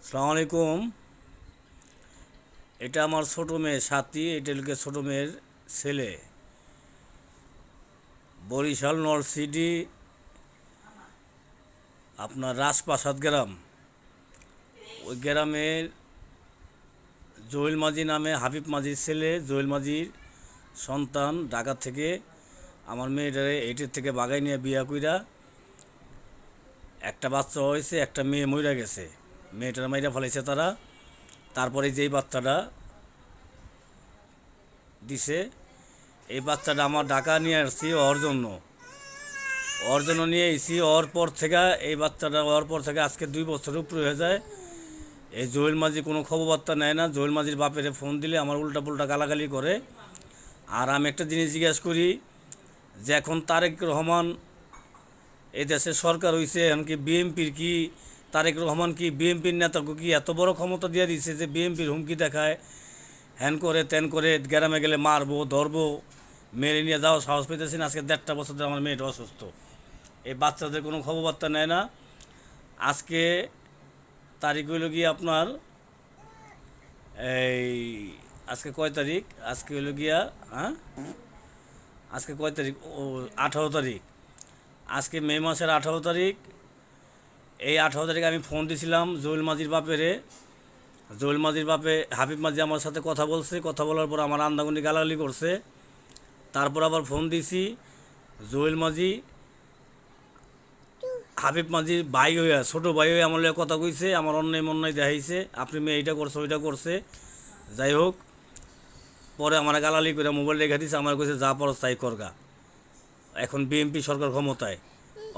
আসসালামু আলাইকুম। এটা আমার ছোট মেয়ে সাথী, এটা লোকে ছোট মেয়ের ছেলে। বরিশাল নলসিটি আপনার রাজপ্রাসাদ গ্রাম, ওই গ্রামের জহিল মাঝি নামে হাবিব মাঝির ছেলে, জহিল মাঝির সন্তান ঢাকা থেকে আমার মেয়েটারে এইটের থেকে বাগাই নিয়ে বিয়া কইরা একটা বাচ্চা হয়েছে, একটা মেয়ে মইরা গেছে। মেয়েটার মাইরা ফেলাইছে তারা। তারপরে যেই বাচ্চাটা দিছে, এই বাচ্চাটা আমার ঢাকা নিয়ে আসছি ওর জন্য নিয়ে এসেছি। ওর পর থেকে আজকে 2 বছর উপরে হয়ে যায়। এই জহিল মাঝি কোনো খবর বার্তা নেয় না। জহিল মাঝির বাপেরে ফোন দিলে আমার উল্টা পুল্টা গালাগালি করে। আর আমি একটা জিনিস জিজ্ঞাসা করি যে এখন তারেক রহমান এই দেশের সরকার হয়েছে, এমনকি বিএনপির কি তারেক রহমান কি বিএনপির নেতাকে কি এত বড় ক্ষমতা দিয়ে দিচ্ছে যে বিএনপির হুমকি দেখায়, হ্যান করে ত্যান করে, গ্রামে গেলে মারবো ধরবো, মেরে নিয়ে যাওয়া সাহস পেতেছি না। আজকে 1.5 বছর ধরে আমার মেয়েটা অসুস্থ। এই বাচ্চাদের কোনো খবর বার্তা নেয় না। আজকে তারিখ হইল গিয়ে আপনার এই আজকে কয় তারিখ? আজকে হইল গিয়া আজকে কয় তারিখ? 18 তারিখ। আজকে মে মাসের 18 তারিখ। এই 18 তারিখে আমি ফোন দিছিলাম জহিল মাঝির বাপেরে। জহিল মাঝির বাপে হাবিব মাঝি আমার সাথে কথা বলছে। কথা বলার পর আমার আন্দাগুন্দি গালাগালি করছে। তারপর আবার ফোন দিছি জহিল মাঝি হাবিব মাঝির ভাই হইয়া, ছোটো ভাই হয়ে আমার লগে কথা কইছে, আমার অন্যায় মন্যায় দেখাইছে, আপনি মেয়ে এইটা করছে ওইটা করছে। যাই হোক, পরে আমার গালালি করে মোবাইল রেখে দিছে। আমার কইছে যা পড়স তাই করগা, এখন বিএনপি সরকার ক্ষমতায়,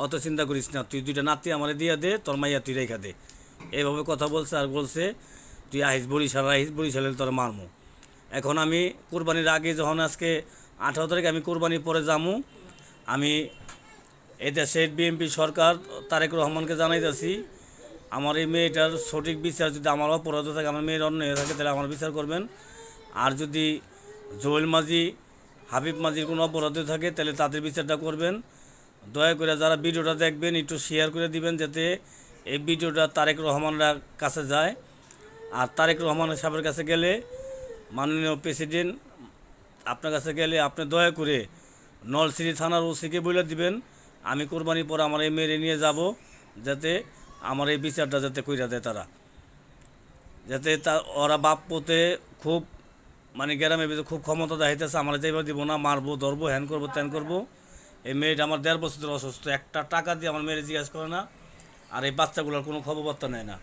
অত চিন্তা করিস না, তুই 2টা নাতি আমার দিয়ে দে, তোর মাইয়া তুই রেখা দে। এইভাবে কথা বলছে। আর বলছে তুই বরিশালে তোর মারমু। এখন আমি কোরবানির আগে যখন আজকে 18 তারিখ আমি কোরবানির পরে যামু, আমি এই দেশের বিএনপি সরকার তারেক রহমানকে জানাইতেছি আমার এই মেয়েটার সঠিক বিচার, যদি আমার অপরাধ থাকে, আমার মেয়ের অন্য হয়ে থাকে, তাহলে আমার বিচার করবেন। আর যদি জহিল মাঝি হাবিব মাঝির কোনো অপরাধ থাকে তাহলে তাদের বিচারটা করবেন। দয়া করে যারা ভিডিওটা দেখবেন একটু শেয়ার করে দিবেন, যাতে এই ভিডিওটা তারেক রহমানের কাছে যায়। আর তারেক রহমান সাহেবের কাছে গেলে, মাননীয় প্রেসিডেন্ট আপনার কাছে গেলে আপনি দয়া করে নলছিটি থানার ওসিকে বলে দিবেন আমি কোরবানির পর আমার এই মেরে নিয়ে যাব, যাতে আমার এই বিচারটা যাতে কইরা দেয় তারা। যাতে ওরা বাপ পোতে খুব গ্রামের ভিতরে খুব ক্ষমতা দেখাইতেছে, আমার যেভাবে দিব না, মারবো ধরবো, হ্যান করবো ত্যান করবো। এই মেয়েটা আমার 1.5 বছর অসুস্থ, একটা টাকা দিয়ে আমার মেয়ের জিজ্ঞাসা করে না। আর এই বাচ্চাগুলোর কোনো খবর বার্তা নেয় না।